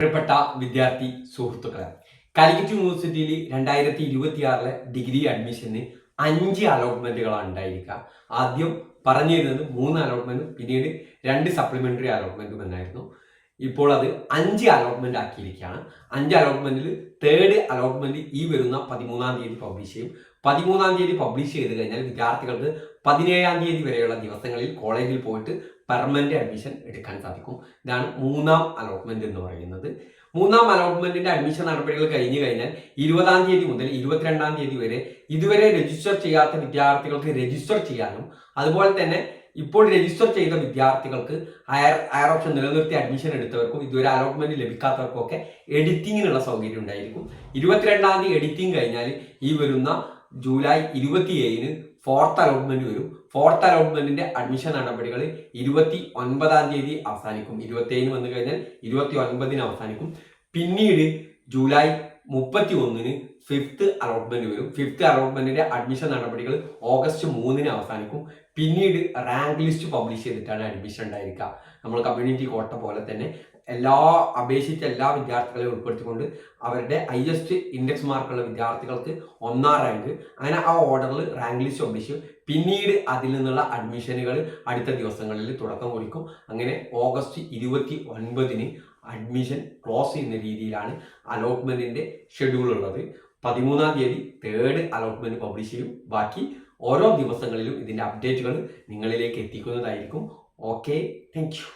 പ്രിയപ്പെട്ട വിദ്യാർത്ഥി സുഹൃത്തുക്കളെ, കാലിക്കറ്റ് യൂണിവേഴ്സിറ്റിയിൽ 2026 ഡിഗ്രി അഡ്മിഷന് 5 അലോട്ട്മെന്റുകളാണ് ഉണ്ടായിരിക്കുക. ആദ്യം പറഞ്ഞു തരുന്നത് 3 അലോട്ട്മെന്റും പിന്നീട് 2 സപ്ലിമെന്ററി അലോട്ട്മെന്റും എന്നായിരുന്നു. ഇപ്പോൾ അത് 5 അലോട്ട്മെന്റ് ആക്കിയിരിക്കുകയാണ്. 5 അലോട്ട്മെന്റിൽ തേർഡ് അലോട്ട്മെന്റ് ഈ വരുന്ന 13-ാം തീയതി പബ്ലിഷ് ചെയ്യും. 13-ാം തീയതി പബ്ലിഷ് ചെയ്ത് കഴിഞ്ഞാൽ വിദ്യാർത്ഥികൾക്ക് 17-ാം തീയതി വരെയുള്ള ദിവസങ്ങളിൽ കോളേജിൽ പോയിട്ട് പെർമനന്റ് അഡ്മിഷൻ എടുക്കാൻ സാധിക്കും. ഇതാണ് 3-ാം അലോട്ട്മെന്റ് എന്ന് പറയുന്നത്. 3-ാം അലോട്ട്മെന്റിന്റെ അഡ്മിഷൻ നടപടികൾ കഴിഞ്ഞു കഴിഞ്ഞാൽ 20-ാം തീയതി മുതൽ 22-ാം തീയതി വരെ ഇതുവരെ രജിസ്റ്റർ ചെയ്യാത്ത വിദ്യാർത്ഥികൾക്ക് രജിസ്റ്റർ ചെയ്യാനും, അതുപോലെ തന്നെ ഇപ്പോൾ രജിസ്റ്റർ ചെയ്ത വിദ്യാർത്ഥികൾക്ക് ഹയർ ഓപ്ഷൻ നിലനിർത്തി അഡ്മിഷൻ എടുത്തവർക്കും ഇതുവരെ അലോട്ട്മെന്റ് ലഭിക്കാത്തവർക്കും ഒക്കെ എഡിറ്റിങ്ങിനുള്ള സൗകര്യം ഉണ്ടായിരിക്കും. 22-ാം തീയതി എഡിറ്റിംഗ് കഴിഞ്ഞാൽ ഈ വരുന്ന ജൂലൈ 27-ന് 4th അലോട്ട്മെന്റ് വരും. 4th അലോട്ട്മെന്റിന്റെ അഡ്മിഷൻ നടപടികൾ 29-ാം തീയതി അവസാനിക്കും. 27-ന് വന്നു കഴിഞ്ഞാൽ 29-ന് അവസാനിക്കും. പിന്നീട് ജൂലൈ 31-ന് 5th അലോട്ട്മെന്റ് വരും. 5th അലോട്ട്മെന്റിന്റെ അഡ്മിഷൻ നടപടികൾ ഓഗസ്റ്റ് 3-ന് അവസാനിക്കും. പിന്നീട് റാങ്ക് ലിസ്റ്റ് പബ്ലിഷ് ചെയ്തിട്ടാണ് അഡ്മിഷൻ ഉണ്ടായിരിക്കുക. നമ്മൾ കമ്മ്യൂണിറ്റി കോട്ട പോലെ തന്നെ അപേക്ഷിച്ച എല്ലാ വിദ്യാർത്ഥികളെയും ഉൾപ്പെടുത്തിക്കൊണ്ട് അവരുടെ ഹയസ്റ്റ് ഇൻഡെക്സ് മാർക്കുള്ള വിദ്യാർത്ഥികൾക്ക് 1ാം റാങ്ക്, അങ്ങനെ ആ ഓർഡറിൽ റാങ്ക് ലിസ്റ്റ് പബ്ലിഷ് ചെയ്യും. പിന്നീട് അതിൽ നിന്നുള്ള അഡ്മിഷനുകൾ അടുത്ത ദിവസങ്ങളിൽ തുടക്കം കുറിക്കും. അങ്ങനെ ഓഗസ്റ്റ് 29-ന് അഡ്മിഷൻ ക്ലോസ് ചെയ്യുന്ന രീതിയിലാണ് അലോട്ട്മെന്റിന്റെ ഷെഡ്യൂൾ ഉള്ളത്. 13-ാം തീയതി തേർഡ് അലോട്ട്മെന്റ് പബ്ലിഷ് ചെയ്യും. ബാക്കി ഓരോ ദിവസങ്ങളിലും ഇതിന്റെ അപ്ഡേറ്റുകൾ നിങ്ങളിലേക്ക് എത്തിക്കുന്നതായിരിക്കും. Okay, thank you.